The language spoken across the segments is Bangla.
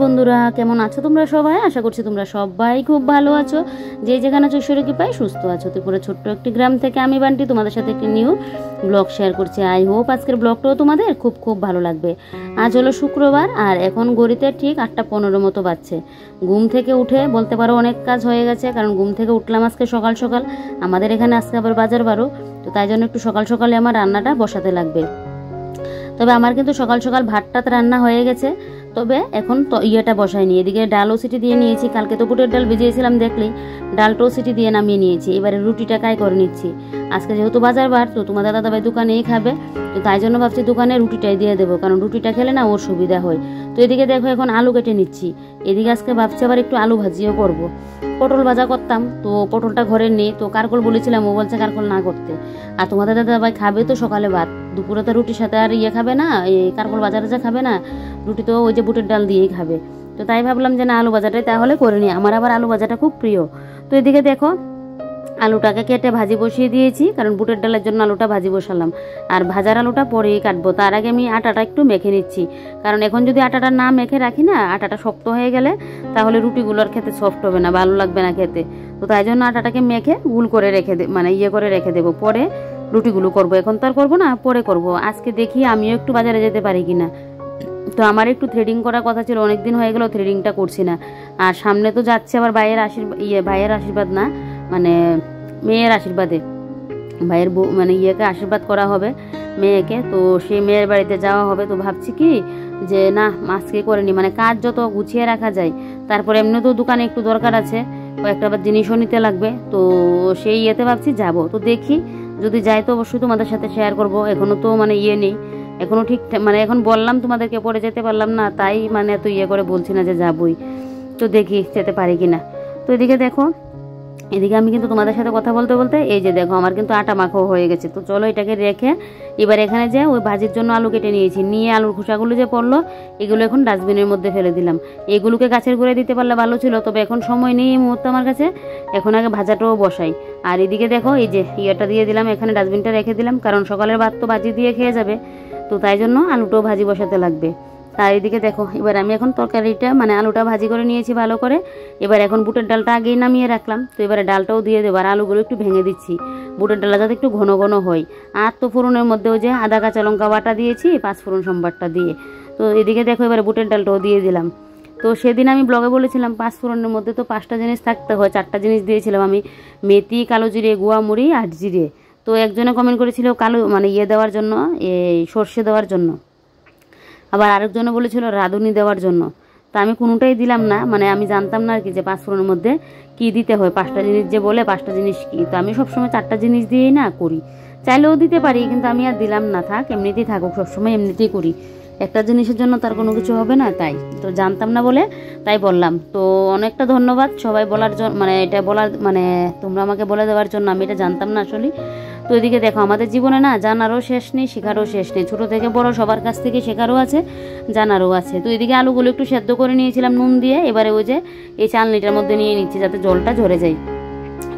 বন্ধুরা, কেমন আছো তোমরা সবাই? আশা করছি তোমরা সবাই খুব ভালো আছো। যে যেখানে আছো ঈশ্বরের কৃপায় সুস্থ আছো। ত্রিপুরা ছোট্ট একটি গ্রাম থেকে আমি বান্টি তোমাদের সাথে একটি নিউ ব্লগ শেয়ার করছি। আই হোপ আজকের ব্লগটাও তোমাদের খুব খুব ভালো লাগবে। আজ হলো শুক্রবার আর এখন ঘড়িতে ঠিক 8:15 মতো বাজছে। ঘুম থেকে উঠে বলতে পারো অনেক কাজ হয়ে গেছে, কারণ ঘুম থেকে উঠলাম আজকে সকাল সকাল। আমাদের এখানে আজকে আবার বাজার বারো, তো তাই জন্য একটু সকাল সকালে আমার রান্নাটা বসাতে লাগবে। তবে আমার কিন্তু সকাল সকাল ভাতটা রান্না হয়ে গেছে, তবে এখন তো ইয়েটা বসাইনি। এদিকে ডালও সিটি দিয়ে নিয়েছি, কালকে তো বুটের ডাল ভিজিয়েছিলাম দেখলেই, ডালটাও সিটি দিয়ে নামিয়ে নিয়েছি। এবারে রুটিটা কাই করে নিচ্ছি। আজকে যেহেতু বাজার বার, তো তোমাদের দাদাভাই দোকানেই খাবে, তো তাই জন্য ভাবছি দোকানে রুটিটাই দিয়ে দেবো, কারণ রুটিটা খেলে না ওর সুবিধা হয়। তো এদিকে দেখো এখন আলু কেটে নিচ্ছি। এদিকে আজকে ভাবছি আবার একটু আলু ভাজিও করব। পটল ভাজা করতাম, তো পটলটা ঘরে নেই, তো কারকল বলেছিলাম, ও বলছে কারকল না করতে। আর তোমাদের দাদাভাই খাবে তো সকালে ভাত, দুপুরে তো রুটির সাথে আর খাবে না, এই কারকল বাজারে যা খাবে না, রুটি তো ওই যে বুটের ডাল দিয়েই খাবে। তো তাই ভাবলাম যে না, আলু ভাজাটাই তাহলে করে নিই, আমার আবার আলু ভাজাটা খুব প্রিয়। তো এদিকে দেখো আলুটাকে কেটে ভাজি বসিয়ে দিয়েছি, কারণ বুটের ডালের জন্য আলুটা ভাজি বসালাম, আর ভাজার আলুটা পরেই কাটবো। তার আগে আমি আটাটা একটু মেখে নিচ্ছি, কারণ এখন যদি আটাটা না মেখে রাখি না, আটাটা শক্ত হয়ে গেলে তাহলে রুটিগুলো আর খেতে সফট হবে না, ভালো লাগবে না খেতে। তো তাই জন্য আটাটাকে মেখে গুল করে রেখে করে রেখে দেবো, পরে রুটিগুলো করবো। এখন তো আর করবো না, পরে করব। আজকে দেখি আমিও একটু বাজারে যেতে পারি কিনা। তো আমার একটু থ্রেডিং করার কথা ছিল, অনেকদিন হয়ে গেল থ্রেডিংটা করছি না। আর সামনে তো যাচ্ছে আবার ভাইয়ের আশীর্বাদ না, মানে মেয়ের আশীর্বাদে, ভাইয়ের আশীর্বাদ করা হবে মেয়েকে। তো সেই মেয়ের বাড়িতে যাওয়া হবে। তো ভাবছি কি যে না, আজকে করে নি, মানে কাজ যত গুছিয়ে রাখা যায়। তারপরে এমনি তো দোকানে একটু দরকার আছে, কয়েকটা আবার জিনিসও নিতে লাগবে, তো সেই ভাবছি যাব। তো দেখি যদি যাই তো অবশ্যই তোমাদের সাথে শেয়ার করব। এখনো তো নেই, এখনো ঠিক এখন বললাম তোমাদেরকে, পরে যেতে পারলাম না, তাই এত করে বলছি না যে যাবই। তো দেখি যেতে পারি কিনা। তো এদিকে আমি কিন্তু তোমাদের সাথে কথা বলতে বলতে এই যে দেখো আমার কিন্তু আটা মাখাও হয়ে গেছে। তো চলো এটাকে রেখে এবার এখানে যে ওই ভাজির জন্য আলু কেটে নিয়েছি, নিয়ে আলুর খোসাগুলো যে পড়লো এগুলো এখন ডাস্টবিনের মধ্যে ফেলে দিলাম। এগুলোকে গাছের গোড়ায় দিতে পারলে ভালো ছিল, তবে এখন সময় নেই এই মুহূর্তে আমার কাছে। এখন আগে ভাজাটাও বসাই। আর এদিকে দেখো এই যে ইয়েটা দিয়ে দিলাম, এখানে ডাস্টবিনটা রেখে দিলাম, কারণ সকালের ভাত তো ভাজি দিয়ে খেয়ে যাবে, তো তাই জন্য আলুটাও ভাজি বসাতে লাগবে। আর এদিকে দেখো এবার আমি এখন তরকারিটা আলুটা ভাজি করে নিয়েছি ভালো করে। এবার এখন বুটের ডালটা আগেই নামিয়ে রাখলাম, তো এবারে ডালটাও দিয়ে দেবো, আর আলুগুলো একটু ভেঙে দিচ্ছি, বুটের ডালটা যাতে একটু ঘন ঘন হয়। আর তো ফোড়নের মধ্যে ওই যে আদা কাঁচা লঙ্কা বাটা দিয়েছি, 5 ফোড়ন সম্বারটা দিয়ে। তো এদিকে দেখো এবারে বুটের ডালটাও দিয়ে দিলাম। তো সেদিন আমি ব্লগে বলেছিলাম 5 ফোড়নের মধ্যে তো 5টা জিনিস থাকতে হয়, 4টা জিনিস দিয়েছিলাম আমি, মেথি, কালো জিরে, গুয়া মুড়ি আর জিরে। তো একজনে কমেন্ট করেছিল কালো দেওয়ার জন্য, এই সর্ষে দেওয়ার জন্য, আবার আরেকজনে বলেছিল রাঁধুনি দেওয়ার জন্য। তা আমি কোনোটাই দিলাম না, আমি জানতাম না আর কি যে 5 ফোড়নের মধ্যে কি দিতে হয়, 5টা জিনিস যে বলে 5টা জিনিস কি। তো আমি সবসময় 4টা জিনিস দিয়েই না করি, চাইলেও দিতে পারি, কিন্তু আমি আর দিলাম না, থাক এমনিতেই থাকুক, সবসময় এমনিতেই করি, একটা জিনিসের জন্য তার কোনো কিছু হবে না, তাই তো জানতাম না বলে তাই বললাম। তো অনেকটা ধন্যবাদ সবাই বলার জন্য, এটা বলার তোমরা আমাকে বলে দেওয়ার জন্য, আমি এটা জানতাম না আসলে। তো এদিকে দেখো আমাদের জীবনে না জানারও শেষ নেই, শেখারও শেষ নেই, ছোটো থেকে বড় সবার কাছ থেকে শেখারও আছে, জানারও আছে। তো এদিকে আলুগুলো একটু সেদ্ধ করে নিয়েছিলাম নুন দিয়ে, এবারে ওই যে এই চালনিটার মধ্যে নিয়ে নিচ্ছি যাতে জলটা ঝরে যায়।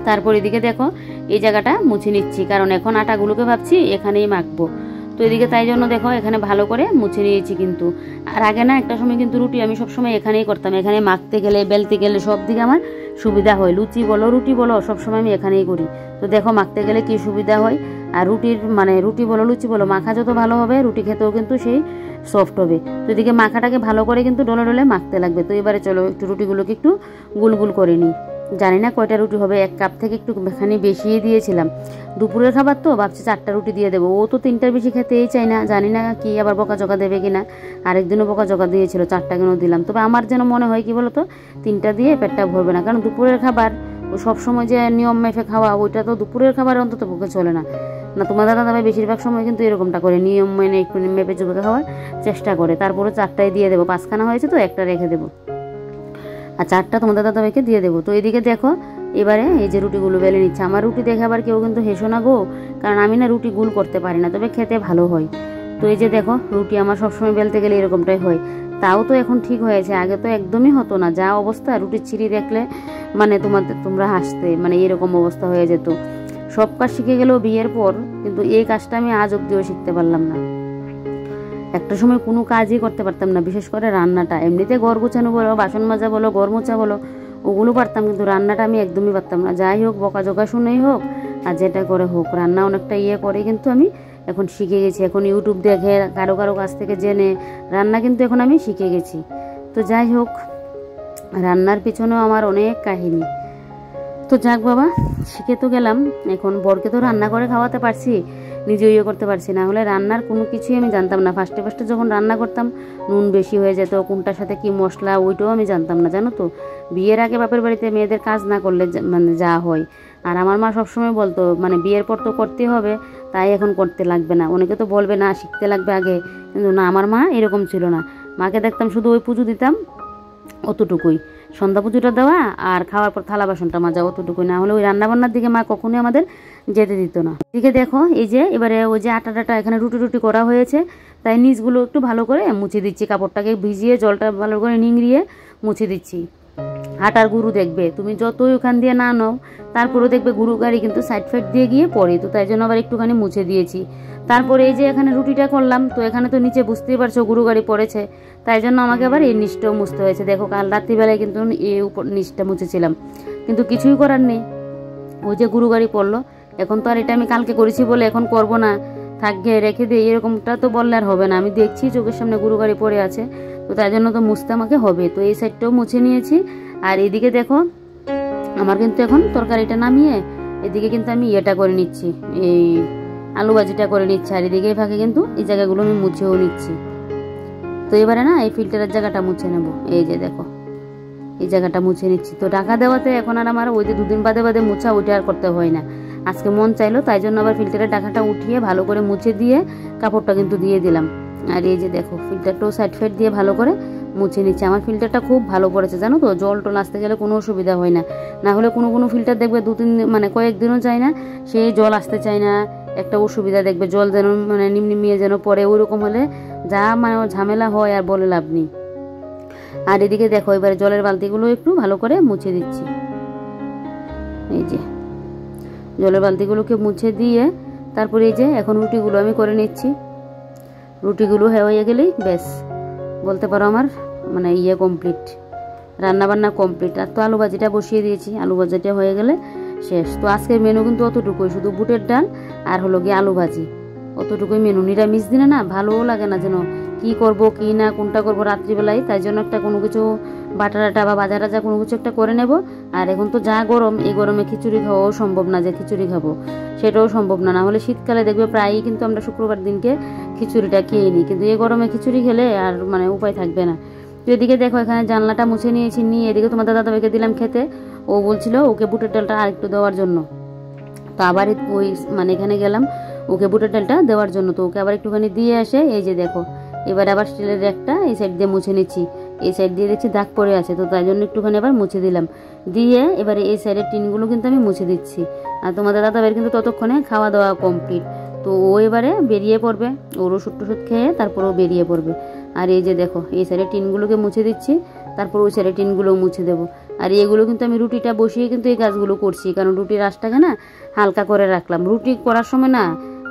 তারপর এদিকে দেখো এই জায়গাটা মুছে নিচ্ছি, কারণ এখন আটাগুলোকে ভাবছি এখানেই মাখবো। তো এদিকে তাই জন্য দেখো এখানে ভালো করে মুছে নিয়েছি কিন্তু। আর আগে না একটা সময় কিন্তু রুটি আমি সবসময় এখানেই করতাম, এখানে মাখতে গেলে বেলতে গেলে সব দিকে আমার সুবিধা হয়, লুচি বলো রুটি বলো সবসময় আমি এখানেই করি। তো দেখো মাখতে গেলে কি সুবিধা হয়, আর রুটি বলো লুচি বলো মাখা যত ভালো হবে, রুটি খেতেও কিন্তু সেই সফট হবে। তো এদিকে মাখাটাকে ভালো করে কিন্তু ডলে ডলে মাখতে লাগবে। তো এবারে চলো একটু রুটিগুলোকে একটু গুল গুল করে নিই। জানি না কয়টা রুটি হবে, 1 কাপ থেকে একটুখানি বেশিয়ে দিয়েছিলাম, দুপুরের খাবার তো ভাবছি 4টা রুটি দিয়ে দেবো। ও তো 3টার বেশি খেতেই চাই না, জানি না কি আবার বকাঝকা দেবে কিনা। আরেকদিনও বকাঝকা দিয়েছিল 4টা কেন দিলাম। তবে আমার যেন মনে হয় কি বলতো, 3টা দিয়ে পেটটা ভরবে না, কারণ দুপুরের খাবার ও সবসময় যে নিয়ম মেপে খাওয়া, ওইটা তো দুপুরের খাবার অন্তত পক্ষে চলে না। তোমাদের দাদাভাই বেশিরভাগ সময় কিন্তু এরকমটা করে, নিয়ম মেনে একটু মেপে চুপে খাওয়ার চেষ্টা করে। তারপরে 4টাই দিয়ে দেবো, 5খানা হয়েছে তো 1টা রেখে দেবো, আর 4টা তোমাদের দাদাভাইকে দিয়ে দেবো। তো এদিকে দেখো এবারে এই যে রুটিগুলো বেলে নিচ্ছে। আমার রুটি দেখে আবার কেউ কিন্তু হেসো না গো, কারণ আমি না রুটি গুল করতে পারি না, তবে খেতে ভালো হয়। তো এই যে দেখো রুটি আমার সবসময় বেলতে গেলে এরকমটাই হয়, তাও তো এখন ঠিক হয়েছে, আগে তো একদমই হতো না, যা অবস্থা রুটির ছিঁড়ি দেখলে তোমরা হাসতে, এরকম অবস্থা হয়ে যেত। সব কাজ শিখে গেলেও বিয়ের পর, কিন্তু এই কাজটা আমি আজ অব্দিও শিখতে পারলাম না। একটা সময় কোনো কাজই করতে পারতাম না, বিশেষ করে রান্নাটা। এমনিতে ঘর গোছানো বলো, বাসন মাজা বলো, ঘর মোছা বলো, ওগুলো পারতাম, কিন্তু রান্নাটা আমি একদমই পারতাম না। যাই হোক, বকাঝকা শুনেই হোক আর যেটা করে হোক, রান্না অনেকটা করে কিন্তু আমি এখন শিখে গেছি। এখন ইউটিউব দেখে কারো কারো কাছ থেকে জেনে রান্না কিন্তু এখন আমি শিখে গেছি। তো যাই হোক, রান্নার পিছনেও আমার অনেক কাহিনী। তো যাক বাবা, শিখে তো গেলাম। এখন বরকে তো রান্না করে খাওয়াতে পারছি, নিজে করতে পারছি না। হলে রান্নার কোনো কিছুই আমি জানতাম না। ফার্স্টে ফার্স্টে যখন রান্না করতাম নুন বেশি হয়ে যেত, কোনটার সাথে কি মশলা, ওইটাও আমি জানতাম না, জানো তো। বিয়ের আগে বাপের বাড়িতে মেয়েদের কাজ না করলে মানে যা হয়। আর আমার মা সবসময় বলতো, মানে বিয়ের পর তো করতে হবে, তাই এখন করতে লাগবে না। অনেকে তো বলবে না শিখতে লাগবে আগে, কিন্তু না, আমার মা এরকম ছিল না। মাকে দেখতাম শুধু ওই পুজো দিতাম অতটুকুই, সন্ধ্যা পুজোটা দেওয়া আর খাওয়ার পর থালা বাসনটা মাজা, অতটুকুই। না হলে ওই রান্নাবান্নার দিকে মা কখনোই আমাদের যেতে দিত না। এদিকে দেখো, এই যে এবারে ওই যে আটাটা এখানে রুটি রুটি করা হয়েছে, তাই নিচগুলো একটু ভালো করে মুছে দিচ্ছি। কাপড়টাকে ভিজিয়ে জলটা ভালো করে নিংড়িয়ে মুছে দিচ্ছি। আটার গুঁড়ো দেখবে তুমি যতই ওখান দিয়ে না নাও, তারপরেও দেখবে গুঁড়ো গাড়ি কিন্তু সাইড ফাইড দিয়ে গিয়ে পড়ে, তো তাই জন্য আবার একটুখানি মুছে দিয়েছি। তারপরে এই যে এখানে রুটিটা করলাম, তো এখানে তো নিচে বুঝতেই পারছো গুঁড়ো গাড়ি পড়েছে, তাই জন্য আমাকে আবার এই নিচটাও মুছতে হয়েছে। দেখো, কাল রাত্রিবেলায় কিন্তু এই উপর নিচটা মুছেছিলাম, কিন্তু কিছুই করার নেই, ওই যে গুঁড়ো গাড়ি পড়লো। এখন তো আর এটা আমি কালকে করেছি বলে এখন করব না, থাকবে রেখে দিই, এরকমটা তো বললে আর হবে না। আমি দেখছি চোখের সামনে গুঁড়ো গাড়ি পড়ে আছে, তো তাই জন্য তো মুছতে আমাকে হবে। তো এই সাইডটাও মুছে নিয়েছি। আর এদিকে দেখো, আমার কিন্তু এখন তরকারিটা নামিয়ে এদিকে কিন্তু আমি ইয়েটা করে নিচ্ছি, এই আলু ভাজিটা করে নিচ্ছি। আর এদিকে ফাঁকে কিন্তু এই জায়গাগুলো আমি মুছেও নিচ্ছি। তো এবারে না এই ফিল্টারের জায়গাটা মুছে নেব। এই যে দেখো, এই জায়গাটা মুছে নিচ্ছি। তো ঢাকা দেওয়াতে এখন আর আমার ওই যে দুদিন বাদে বাদে মুছা ওইটা আর করতে হয় না। আজকে মন চাইলো, তাই জন্য আবার ফিল্টারের ঢাকাটা উঠিয়ে ভালো করে মুছে দিয়ে কাপড়টা কিন্তু দিয়ে দিলাম। আর এই যে দেখো, ফিল্টারটাও সাইড ফাইড দিয়ে ভালো করে মুছে নিচ্ছে। আমার ফিল্টারটা খুব ভালো পড়েছে, জানো তো। জল টল আসতে গেলে কোনো অসুবিধা হয় না। না হলে কোনো কোনো ফিল্টার দেখবে 2-3 মানে কয়েকদিনও যায় না, সেই জল আসতে চায় না, একটা অসুবিধা দেখবে, জল যেন মানে নিমিয়ে যেন পড়ে, ওইরকম হলে যা মানে ঝামেলা হয় আর বলে লাভ নেই। আর এদিকে দেখো, এবারে জলের বালতিগুলো একটু ভালো করে মুছে দিচ্ছি। এই যে জলের বালতিগুলোকে মুছে দিয়ে তারপরে এই যে এখন রুটিগুলো আমি করে নিচ্ছি। রুটিগুলো হয়ে গেলেই ব্যাস বলতে পারো আমার মানে কমপ্লিট, রান্নাবান্না কমপ্লিট। আর তো আলু ভাজিটা বসিয়ে দিয়েছি, আলু ভাজিটা হয়ে গেলে শেষ। তো আজকের মেনু কিন্তু অতটুকুই, শুধু বুটের ডাল আর হলো গিয়ে আলু ভাজি, অতটুকুই মেনু। নিরামিষ দিনে না ভালোও লাগে না, যেন কি করব কি না কোনটা করব রাত্রিবেলায়, তাই জন্য একটা কোনো কিছু বাটা টাটা বা বাজা টাজা কোনো কিছু একটা করে নেব। আর এখন তো যা গরম, এই গরমে খিচুড়ি খাওয়াও সম্ভব না, যে খিচুড়ি খাবো সেটাও সম্ভব না। না হলে শীতকালে দেখবে প্রায়ই কিন্তু আমরা শুক্রবার দিনকে খিচুড়িটা খেয়ে নিই, কিন্তু এই গরমে খিচুড়ি খেলে আর মানে উপায় থাকবে না। তো এদিকে দেখো, এখানে জানলাটা মুছে নিয়েছি, নিয়ে এদিকে তোমাদের দাদাভাইকে দিলাম খেতে। ও বলছিল ওকে বুটের ডালটা আরেকটু দেওয়ার জন্য, তো আবার ওই মানে এখানে গেলাম ওকে বুটের ডালটা দেওয়ার জন্য। তো ওকে আবার একটুখানি দিয়ে আসে। এই যে দেখো, এবার আবার স্টিলের একটা এই সাইড দিয়ে মুছে নিচ্ছি, এই সাইড দিয়ে দেখছি দাগ পড়ে আছে, তো তাই জন্য একটুখানি আবার মুছে দিলাম। দিয়ে এবারে এই সাইডের টিনগুলো কিন্তু আমি মুছে দিচ্ছি। আর তোমাদের দাদাভাইয়ের কিন্তু ততক্ষণে খাওয়া দাওয়া কমপ্লিট, তো ও এবারে বেরিয়ে পড়বে, ওর ওষুধ টষুধ খেয়ে তারপর ও বেরিয়ে পড়বে। আর এই যে দেখো, এই সাইডের টিনগুলোকে মুছে দিচ্ছি, তারপর ওই সাইডের টিনগুলোও মুছে দেবো। আর এগুলো কিন্তু আমি রুটিটা বসিয়ে কিন্তু এই কাজগুলো করছি, কারণ রুটির আঁশটাকে না হালকা করে রাখলাম। রুটি করার সময় না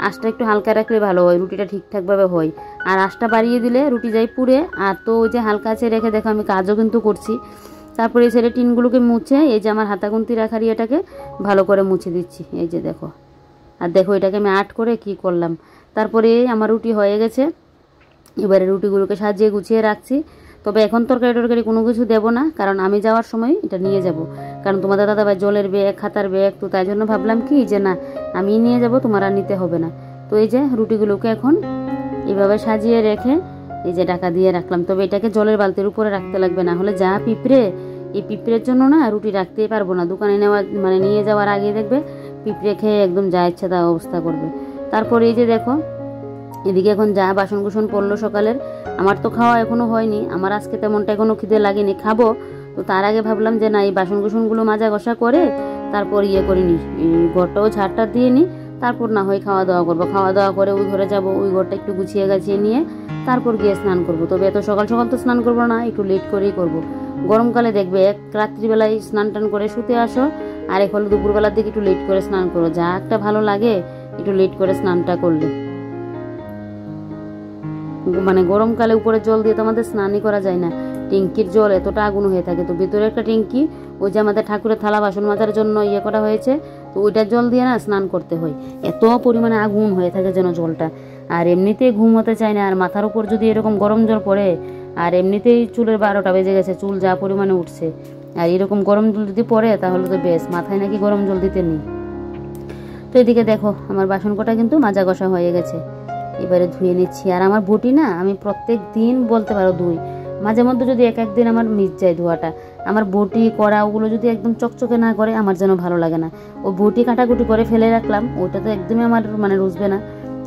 আঁশটা একটু হালকা রাখলে ভালো হয়, রুটিটা ঠিকঠাকভাবে হয়। আর আঁশটা বাড়িয়ে দিলে রুটি যাই পুড়ে। আর তো ওই যে হালকা আছে রেখে দেখো আমি কাজও কিন্তু করছি। তারপরে এই সাইডের টিনগুলোকে মুছে এই যে আমার হাতাগুন্তি রাখার ইয়েটাকে ভালো করে মুছে দিচ্ছি। এই যে দেখো, আর দেখো এটাকে আমি আট করে কি করলাম। তারপরে আমার রুটি হয়ে গেছে, এবারে রুটিগুলোকে সাজিয়ে গুছিয়ে রাখছি। তবে এখন তরকারি টরকারি কোনো কিছু দেবো না, কারণ আমি যাওয়ার সময় এটা নিয়ে যাব। কারণ তোমাদের দাদাভাই জলের ব্যাগ, খাতার ব্যাগ, তো তাই জন্য ভাবলাম কি যে না আমি নিয়ে যাব, তোমার আর নিতে হবে না। তো এই যে রুটিগুলোকে এখন এইভাবে সাজিয়ে রেখে এই যে ঢাকা দিয়ে রাখলাম। তবে এটাকে জলের বালতির উপরে রাখতে লাগবে, না হলে যা পিঁপড়ে, এই পিঁপড়ের জন্য না রুটি রাখতেই পারবো না। দোকানে নেওয়া মানে নিয়ে যাওয়ার আগে দেখবে পিঁপড়ে খেয়ে একদম যা ইচ্ছা তা অবস্থা করবে। তারপরে এই যে দেখো, এদিকে এখন যা বাসন কুসন পড়লো সকালের, আমার তো খাওয়া এখনো হয়নি, আমার আজকে তেমনটা এখনো খিদে লাগেনি, খাবো। তো তার আগে ভাবলাম যে না এই বাসন কুসনগুলো মাজা ঘষা করে তারপর করিনি, ঘরটাও ঝাড়টা দিয়ে নিই, তারপর না হয় খাওয়া দাওয়া করবো। খাওয়া দাওয়া করে ওই ঘরে যাব, ওই ঘরটা একটু গুছিয়ে গাছিয়ে নিয়ে তারপর গিয়ে স্নান করবো। তবে এত সকাল সকাল তো স্নান করবো না, একটু লেট করেই করবো। গরমকালে দেখবে এক রাত্রিবেলায় স্নান টান করে শুতে আসো, আর এক হলো দুপুরবেলার দিকে একটু লেট করে স্নান করো, যা একটা ভালো লাগে একটু লেট করে স্নানটা করলে। মানে গরমকালে উপরে জল দিয়ে তো আমাদের স্নানই করা যায় না, ট্যাঙ্কির জল এতটা আগুন হয়ে থাকে। তো ভিতরে একটা ট্যাঙ্কি, ওই যে আমাদের ঠাকুরের থালা বাসন মাজার জন্য ইয়ে করা হয়েছে, তো ওইটার জল দিয়ে না স্নান করতে হয়। এত পরিমাণে আগুন হয়ে থাকে যেন জলটা, আর এমনিতেই ঘুম হতে চায় না। আর মাথার উপর যদি এরকম গরম জল পড়ে, আর এমনিতেই চুলের 12টা বেজে গেছে, চুল যা পরিমাণে উঠছে, আর এরকম গরম জল যদি পড়ে তাহলে তো বেশ, মাথায় নাকি গরম জল দিতে নেই। তো এদিকে দেখো আমার বাসন কটা কিন্তু মাজা কষা হয়ে গেছে, এবারে ধুয়ে নিচ্ছি। আর আমার বটি না আমি প্রত্যেক দিন বলতে পারো ধুই, মাঝে মধ্যে যদি এক একদিন আমার মিস যায় ধোয়াটা। আমার বটি করা ওগুলো যদি একদম চকচকে না করে আমার যেন ভালো লাগে না। ও বটি কাটাকুটি করে ফেলে রাখলাম, ওটা তো একদমই আমার মানে রুজবে না,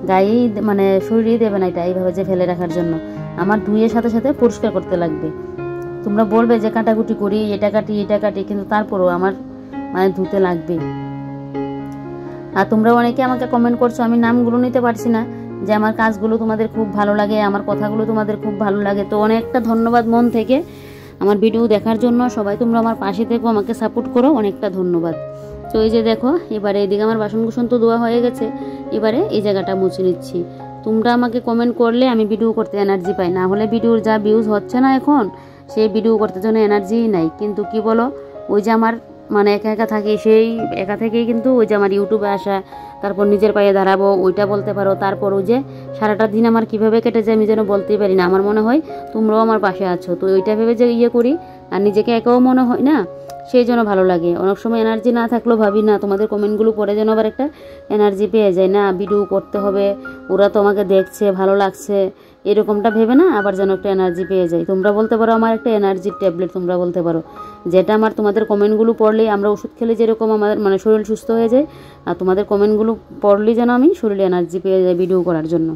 গায়েই মানে শরীরেই দেবে না এটা এইভাবে যে ফেলে রাখার জন্য। আমার ধুয়ের সাথে সাথে পরিষ্কার করতে লাগবে। তোমরা বলবে যে কাটাকুটি করি, এটা কাটি, কিন্তু তারপরও আমার মানে ধুতে লাগবে। আর তোমরা অনেকে আমাকে কমেন্ট করছো, আমি নামগুলো নিতে পারছি না, যে আমার কাজগুলো তোমাদের খুব ভালো লাগে, আমার কথাগুলো তোমাদের খুব ভালো লাগে। তো অনেকটা ধন্যবাদ মন থেকে আমার ভিডিও দেখার জন্য। সবাই তোমরা আমার পাশে থেকো, আমাকে সাপোর্ট করো, অনেকটা ধন্যবাদ। তো এই যে দেখো এবারে এদিকে আমার বাসন কুসন তো ধোয়া হয়ে গেছে, এবারে এই জায়গাটা মুছে নিচ্ছি। তোমরা আমাকে কমেন্ট করলে আমি ভিডিও করতে এনার্জি পাই, না হলে ভিডিওর যা ভিউজ হচ্ছে না এখন, সেই ভিডিও করতে জন্য এনার্জিই নাই। কিন্তু কি বলো, ওই যে আমার মানে একা একা থাকি, সেই একা থেকেই কিন্তু ওই যে আমার ইউটিউবে আসা, তারপর নিজের পায়ে দাঁড়াবো ওইটা বলতে পারো, তারপর ওই যে সারাটা দিন আমার কীভাবে কেটে যায় আমি যেন বলতেই পারি না। আমার মনে হয় তোমরাও আমার পাশে আছো, তো ওইটা ভেবে যে ইয়ে করি, আর নিজেকে একাও মনে হয় না, সেই জন্য ভালো লাগে। অনেক সময় এনার্জি না থাকলেও ভাবি না তোমাদের কমেন্টগুলো পড়ে যেন আবার একটা এনার্জি পেয়ে যায়, না ভিডিও করতে হবে, ওরা তো আমাকে দেখছে, ভালো লাগছে, এরকমটা ভেবে না আবার যেন একটা এনার্জি পেয়ে যায়। তোমরা বলতে পারো আমার একটা এনার্জির ট্যাবলেট, তোমরা বলতে পারো, যেটা আমার তোমাদের কমেন্টগুলো পড়লেই, আমরা ওষুধ খেলে যেরকম আমার মানে শরীর সুস্থ হয়ে যায়, আর তোমাদের কমেন্টগুলো পড়লেই যেন আমি শরীরে এনার্জি পেয়ে যাই ভিডিও করার জন্য।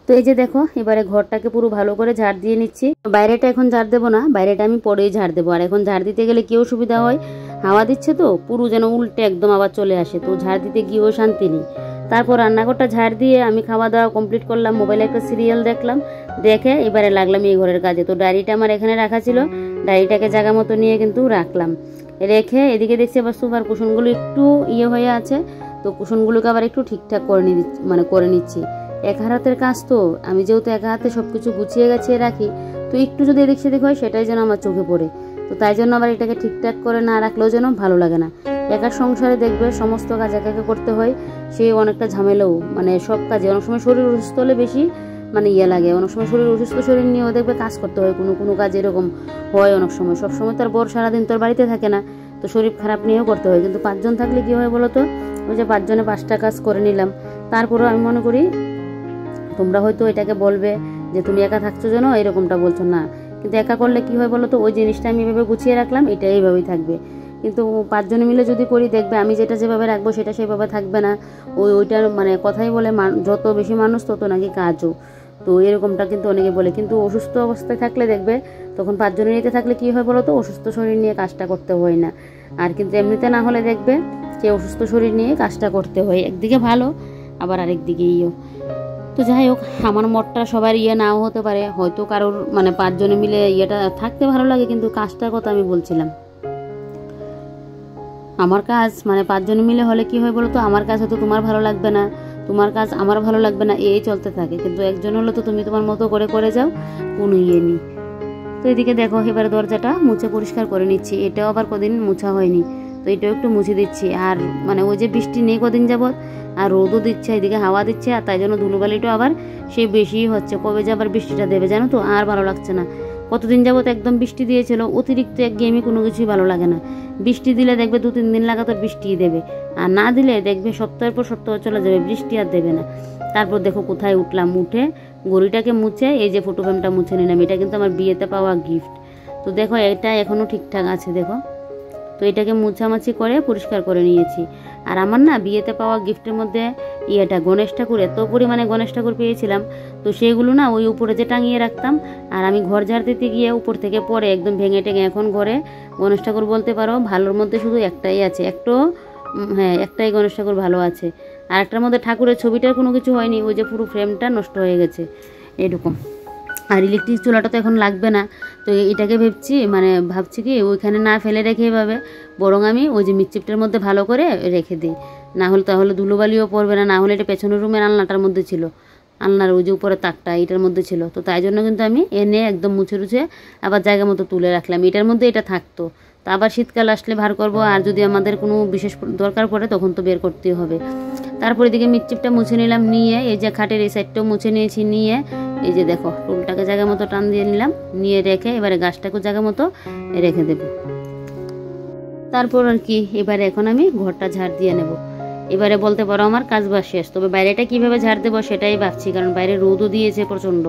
তো এই যে দেখো এবারে ঘরটাকে পুরো ভালো করে ঝাড় দিয়ে নিচ্ছি। বাইরেটা এখন ঝাড় দেবো না, বাইরেটা আমি পরেই ঝাড় দেবো। আর এখন ঝাড় দিতে গেলে কি অসুবিধা হয়, হাওয়া দিচ্ছে তো পুরো যেন উল্টে একদম আবার চলে আসে, তো ঝাড় দিতে গিয়েও শান্তি নেই। তারপর রান্নাঘরটা ঝাড় দিয়ে আমি খাওয়া দাওয়া কমপ্লিট করলাম, মোবাইলে একটা সিরিয়াল দেখলাম, দেখে এবারে লাগলাম এই ঘরের কাজে। তো ডায়েরিটা আমার এখানে রাখা ছিল, ডায়েরিটাকে জায়গা মতো নিয়ে কিন্তু রাখলাম, রেখে এদিকে দেখছি আবার সুপার কুশনগুলো একটু ইয়ে হয়ে আছে, তো কুশনগুলোকে আবার একটু ঠিকঠাক করে নিচ্ছি। এক হাতের কাজ তো, আমি যেহেতু একা হাতে সব কিছু গুছিয়ে গাছিয়ে রাখি, তো একটু যদি এদিক সেদিক হয় সেটাই যেন আমার চোখে পড়ে, তো তাই জন্য আবার এটাকে ঠিকঠাক করে না রাখলেও যেন ভালো লাগে না। একার সংসারে দেখবে সমস্ত কাজ একা একা করতে হয়, সে অনেকটা ঝামেলাও, মানে সব কাজে অনেক সময় শরীর অসুস্থ হলে বেশি মানে ইয়ে লাগে, অনেক সময় শরীর অসুস্থ শরীর নিয়েও দেখবে কাজ করতে হয়, কোনো কাজ এরকম হয় অনেক সময়। সব সময় তার বর সারাদিন তোর বাড়িতে থাকে না, তো শরীর খারাপ নিয়েও করতে হয়। কিন্তু 5 জন থাকলে কী হয় বলো তো, ওই যে 5 জনে 5টা কাজ করে নিলাম। তারপরেও আমি মনে করি তোমরা হয়তো এটাকে বলবে যে তুমি একা থাকছো যেন এরকমটা বলছো, না, কিন্তু একা করলে কি হয় বলো তো, ওই জিনিসটা আমি এভাবে গুছিয়ে রাখলাম, এটা এইভাবেই থাকবে। কিন্তু 5 জনে মিলে যদি করি, দেখবে আমি যেটা যেভাবে রাখবো সেটা সেভাবে থাকবে না, ওইটার মানে কথাই বলে যত বেশি মানুষ তত নাকি কাজও, তো এরকমটা কিন্তু অনেকে বলে। কিন্তু অসুস্থ অবস্থায় থাকলে দেখবে তখন 5 জনের নিতে থাকলে কি হয় বলো তো, অসুস্থ শরীর নিয়ে কাজটা করতে হয় না। আর কিন্তু এমনিতে না হলে দেখবে যে অসুস্থ শরীর নিয়ে কাজটা করতে হয়, একদিকে ভালো আবার আরেক দিকে ইয়েও। তো যাই হোক, আমার মতটা সবার ইয়ে নাও হতে পারে, হয়তো কারোর মানে 5 জনে মিলে ইয়েটা থাকতে ভালো লাগে, কিন্তু কাজটার কথা আমি বলছিলাম। আমার কাজ মানে 5 জনে মিলে হলে কি হয় বলো তো, আমার কাজ হয়তো তোমার ভালো লাগবে না, তোমার কাজ আমার ভালো লাগবে না, এই চলতে থাকে। কিন্তু একজন হলো তো তুমি তোমার মতো করে যাও, কোনো ইয়ে নেই। তো এদিকে দেখো এবারে দরজাটা মুছে পরিষ্কার করে নিচ্ছি, এটাও আবার কদিন মুছা হয়নি, তো এটাও একটু মুছে দিচ্ছি। আর মানে ওই যে বৃষ্টি নেই কদিন যাবত, আর রোদও দিচ্ছে, এদিকে হাওয়া দিচ্ছে, আর তাই জন্য ধুলোবালিটাও আবার সে বেশি হচ্ছে। কবে যে আবার বৃষ্টিটা দেবে জানো তো, আর ভালো লাগছে না। কতদিন যাবত একদম বৃষ্টি দিয়েছিল, অতিরিক্ত একঘেয়েমি, কোনো কিছুই ভালো লাগে না। বৃষ্টি দিলে দেখবে 2-3 দিন লাগাতার বৃষ্টিই দেবে, আর না দিলে দেখবে সপ্তাহের পর সপ্তাহ চলে যাবে, বৃষ্টি আর দেবে না। তারপর দেখো কোথায় উঠলাম, উঠে গড়িটাকে মুছে এই যে ফটো ফ্রেমটা মুছে নিলাম, এটা কিন্তু আমার বিয়েতে পাওয়া গিফট। তো দেখো এটা এখনও ঠিকঠাক আছে দেখো, তো এটাকে মুছামাছি করে পরিষ্কার করে নিয়েছি। আর আমার না বিয়েতে পাওয়া গিফটের মধ্যে ইয়েটা গণেশ ঠাকুর, এত পরিমাণে গণেশ ঠাকুর পেয়েছিলাম, তো সেগুলো না ওই উপরে যে টাঙিয়ে রাখতাম, আর আমি ঘর ঝাড় দিতে গিয়ে উপর থেকে পরে একদম ভেঙে টেঙে এখন ঘরে গণেশ ঠাকুর বলতে পারো ভালোর মধ্যে শুধু একটাই আছে, হ্যাঁ একটাই গণেশ ঠাকুর ভালো আছে। আর একটার মধ্যে ঠাকুরের ছবিটার কোনো কিছু হয়নি, ওই যে পুরো ফ্রেমটা নষ্ট হয়ে গেছে এরকম। আর ইলেকট্রিক চুলাটা তো এখন লাগবে না, তো এটাকে ভাবছি কি ওইখানে না ফেলে রেখে এভাবে বরং আমি ওই যে মিটচিপটার মধ্যে ভালো করে রেখে দিই, না হলে তাহলে ধুলোবালিও পড়বে না। না হলে এটা পেছনের রুমের আলনাটার মধ্যে ছিল, আলনার ওই যে উপরে তাকটা এটার মধ্যে ছিল, তো তাই জন্য কিন্তু আমি এনে একদম মুছে টুছে আবার জায়গা মতো তুলে রাখলাম। এটার মধ্যে এটা থাকতো, তো আবার শীতকাল আসলে ভার করব, আর যদি আমাদের কোনো বিশেষ দরকার পড়ে তখন তো বের করতেই হবে। তারপর এদিকে মিটচিপটা মুছে নিলাম, নিয়ে এই যে খাটের এই সাইডটাও মুছে নিয়েছি, নিয়ে এই যে দেখো টুলটাকে জায়গা মতো টান দিয়ে নিলাম, নিয়ে রেখে এবারে গাছটাকে জায়গা মতো রেখে দেব। তারপর আর কি এবারে এখন আমি ঘরটা ঝাড় দিয়ে নেব। এবারে বলতে পারো আমার কাজ বাজ শেষ, তবে বাইরেটা কিভাবে ঝাড় দেবো সেটাই ভাবছি, কারণ বাইরে রোদও দিয়েছে প্রচণ্ড।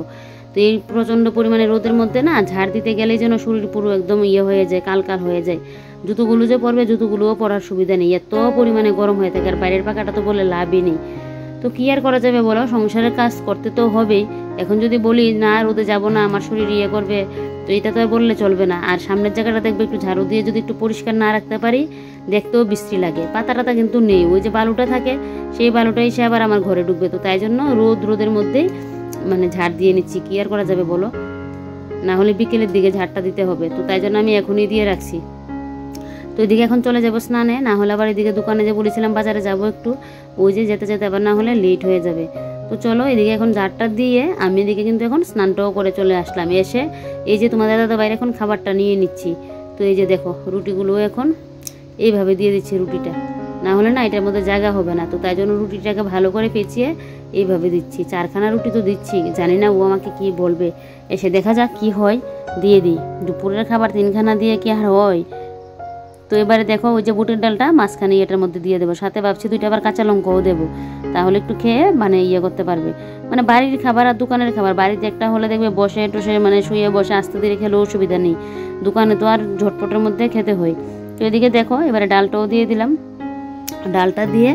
তো এই প্রচণ্ড পরিমাণে রোদের মধ্যে না ঝাড় দিতে গেলেই যেন শরীর পুরো একদম হয়ে যায়, কাল কাল হয়ে যায়। জুতোগুলো যে পরবে জুতোগুলোও পরার সুবিধা নেই, এত পরিমাণে গরম হয়ে থাকে। আর বাইরের পাখাটা তো বলে লাভই নেই। তো কি আর করা যাবে বলো, সংসারের কাজ করতে তো হবেই। এখন যদি বলি না রোদে যাব না, আমার শরীর করবে, তো এটা তো আর বললে চলবে না। আর সামনের জায়গাটা দেখবে একটু ঝাড়ু দিয়ে যদি একটু পরিষ্কার না রাখতে পারি, দেখতেও বিশ্রী লাগে। পাতা টাতা কিন্তু নেই, ওই যে বালুটা থাকে সেই বালুটা এসে আবার আমার ঘরে ঢুকবে। তো তাই জন্য রোদের মধ্যেই মানে ঝাড় দিয়ে নিচ্ছি, কি আর করা যাবে বলো, না হলে বিকেলের দিকে ঝাড়টা দিতে হবে। তো তাই জন্য আমি এখনই দিয়ে রাখছি। তো এদিকে এখন চলে যাবো স্নানে, না হলে আবার এদিকে দোকানে যে বলেছিলাম বাজারে যাব একটু, ওই যে যেতে যেতে আবার না হলে লেট হয়ে যাবে। তো চলো এদিকে এখন ঝাড়টা দিয়ে আমি এদিকে কিন্তু এখন স্নানটাও করে চলে আসলাম। এসে এই যে তোমাদের দাদা বাইরে এখন খাবারটা নিয়ে নিচ্ছি। তো এই যে দেখো রুটিগুলো এখন এইভাবে দিয়ে দিচ্ছি রুটিটা, না হলে না এটার মধ্যে জায়গা হবে না। তো তাই জন্য রুটিটাকে ভালো করে পেঁচিয়ে এইভাবে দিচ্ছি। 4খানা রুটি তো দিচ্ছি, জানি না ও আমাকে কি বলবে, এসে দেখা যাক কি হয়, দিয়ে দিই। দুপুরের খাবার 3খানা দিয়ে কি আর হয়। তো এবারে দেখো ওই যে বুটের ডালটা মাঝখানে এটার মধ্যে দিয়ে দেবো, সাথে ভাবছি 2টা আবার কাঁচা লঙ্কাও দেবো, তাহলে একটু খেয়ে মানে করতে পারবে। মানে বাড়ির খাবার আর দোকানের খাবার, বাড়িতে একটা হলে দেখবে বসে টসে মানে শুয়ে বসে আস্তে ধীরে খেলেও অসুবিধা নেই, দোকানে তো আর ঝটপটের মধ্যে খেতে হয়। তো এদিকে দেখো এবারে ডালটাও দিয়ে দিলাম, ডালটা দিয়ে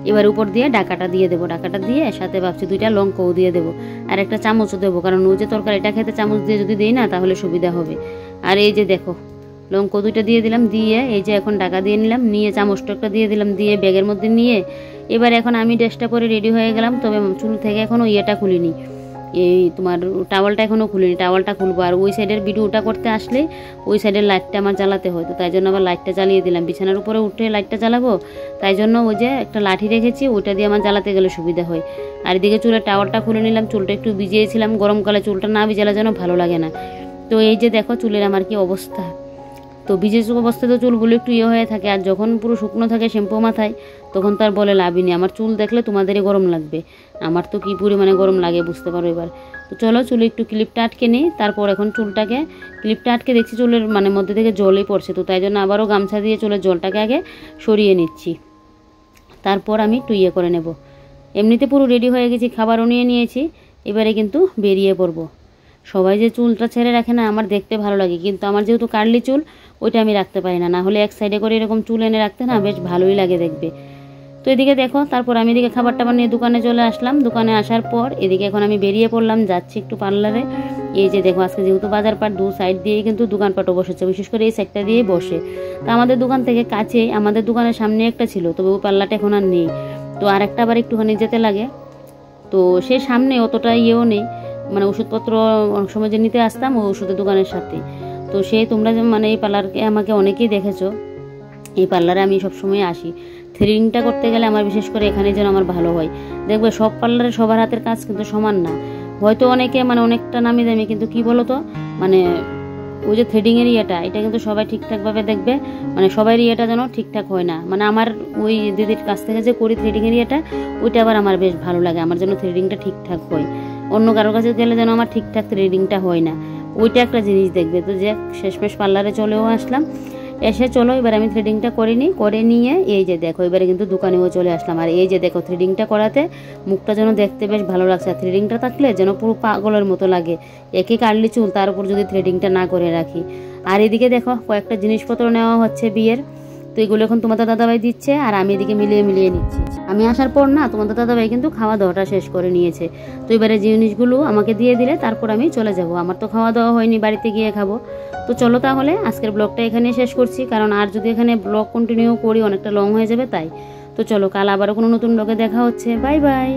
এবার উপর দিয়ে ডাকাটা দিয়ে দেবো, ডাকাটা দিয়ে সাথে ভাবছি 2টা লঙ্কাও দিয়ে দেবো, আর একটা চামচও দেবো, কারণ ওই যে তরকারিটা খেতে চামচ দিয়ে যদি দিই না তাহলে সুবিধা হবে। আর এই যে দেখো লঙ্কা 2টা দিয়ে দিলাম, দিয়ে এই যে এখন ডাকা দিয়ে নিলাম, নিয়ে চামচটা একটা দিয়ে দিলাম, দিয়ে ব্যাগের মধ্যে নিয়ে এবার এখন আমি ড্রেসটা পরে রেডি হয়ে গেলাম। তবে চুল থেকে এখনও খুলিনি, এই তোমার টাওয়ালটা এখনও খুলিনি, টাওয়ালটা খুলবো। আর ওই সাইডের ভিডিওটা করতে আসলে ওই সাইডের লাইটটা আমার জ্বালাতে হয়, তো তাই জন্য আবার লাইটটা জ্বালিয়ে দিলাম। বিছানার উপরে উঠে লাইটটা জ্বালাবো, তাই জন্য ওই যে একটা লাঠি রেখেছি, ওইটা দিয়ে আমার জ্বালাতে গেলে সুবিধা হয়। আর এদিকে চুলের টাওয়ালটা খুলে নিলাম, চুলটা একটু ভিজিয়েছিলাম, গরমকালে চুলটা না ভিজালে যেন ভালো লাগে না। তো এই যে দেখো চুলের আমার কি অবস্থা, তো ভিজে অবস্থায় তো চুলগুলো একটু হয়ে থাকে, আর যখন পুরো শুকনো থাকে শ্যাম্পু মাথায় তখন তো আর বলে লাভই নেই। আমার চুল দেখলে তোমাদেরই গরম লাগবে, আমার তো কী পরিমাণে গরম লাগে বুঝতে পারো এবার। তো চলো চুলে একটু ক্লিপটা আটকে নিই, তারপর এখন চুলটাকে ক্লিপটা আটকে দেখছি চুলের মানে মধ্যে থেকে জলই পড়ছে, তো তাই জন্য আবারও গামছা দিয়ে চুলের জলটাকে আগে সরিয়ে নিচ্ছি, তারপর আমি একটু করে নেব। এমনিতে পুরো রেডি হয়ে গেছি, খাবারও নিয়ে নিয়েছি, এবারে কিন্তু বেরিয়ে পড়বো। সবাই যে চুলটা ছেড়ে রাখে না, আমার দেখতে ভালো লাগে, কিন্তু আমার যেহেতু কার্লি চুল ওইটা আমি রাখতে পারি না, না হলে এক সাইডে করে এরকম চুল এনে রাখতে না বেশ ভালোই লাগে দেখবে। তো এদিকে দেখো তারপর আমি এদিকে খাবার টাবার নিয়ে দোকানে চলে আসলাম। দোকানে আসার পর এদিকে এখন আমি বেরিয়ে পড়লাম, যাচ্ছি একটু পার্লারে। এই যে দেখো আজকে যেহেতু বাজার পাট 2 সাইড দিয়েই কিন্তু দোকানপাটও বসেছে, বিশেষ করে এই সাইডটা দিয়েই বসে। তো আমাদের দোকান থেকে কাছে, আমাদের দোকানের সামনে একটা ছিল, তবে ওই পার্লারটা এখন আর নেই, তো আর একটা আবার একটুখানি যেতে লাগে। তো সে সামনে অতটা নেই, মানে ওষুধপত্র অনেক সময় যে নিতে আসতাম ওই ওষুধের দোকানের সাথে। তো তোমরা মানে এই পার্লারকে আমাকে অনেকেই দেখেছো, এই পার্লারে আমি সবসময় আসি। থ্রেডিংটা করতে গেলে আমার বিশেষ করে এখানে যেন আমার ভালো হয়। দেখবে সব পার্লারে সবার হাতের কাজ কিন্তু সমান না, হয়তো অনেকে মানে অনেকটা নামি দামি, কিন্তু কি বলো তো মানে ওই যে থ্রেডিংয়ের এটা কিন্তু সবাই ঠিকঠাকভাবে দেখবে, মানে সবাই যেন ঠিকঠাক হয় না। মানে আমার ওই দিদির কাছ থেকে যে করি থ্রেডিংয়ের ওইটা আবার আমার বেশ ভালো লাগে, আমার যেন থ্রেডিংটা ঠিকঠাক হয়। অন্য কারোর কাছে গেলে যেন আমার ঠিকঠাক থ্রেডিংটা হয় না, ওইটা একটা জিনিস দেখবে। তো যে শেষমেশ পার্লারে চলেও আসলাম, এসে চলো এবার আমি থ্রেডিংটা করে নিয়ে এই যে দেখো এবারে কিন্তু দোকানেও চলে আসলাম। আর এই যে দেখো থ্রেডিংটা করাতে মুখটা যেন দেখতে বেশ ভালো লাগছে, আর থ্রেডিংটা থাকলে যেন পুরো পাগলের মতো লাগে। একে কার্লি চুল, তার উপর যদি থ্রেডিংটা না করে রাখি। আর এদিকে দেখো কয়েকটা জিনিসপত্র নেওয়া হচ্ছে বিয়ের, তো এগুলো এখন তোমাদের দাদাভাই দিচ্ছে, আর আমি এদিকে মিলিয়ে নিচ্ছি। আমি আসার পর না তোমাদের দাদাভাই কিন্তু খাওয়া দাওয়াটা শেষ করে নিয়েছে, তো এবারে জিনিসগুলো আমাকে দিয়ে দিলে তারপর আমি চলে যাব। আমার তো খাওয়া দাওয়া হয়নি, বাড়িতে গিয়ে খাবো। তো চলো তাহলে আজকের ব্লগটা এখানে শেষ করছি, কারণ আর যদি এখানে ব্লগ কন্টিনিউ করি অনেকটা লং হয়ে যাবে তাই। তো চলো কাল আবারও কোনো নতুন ব্লগে দেখা হচ্ছে, বাই বাই।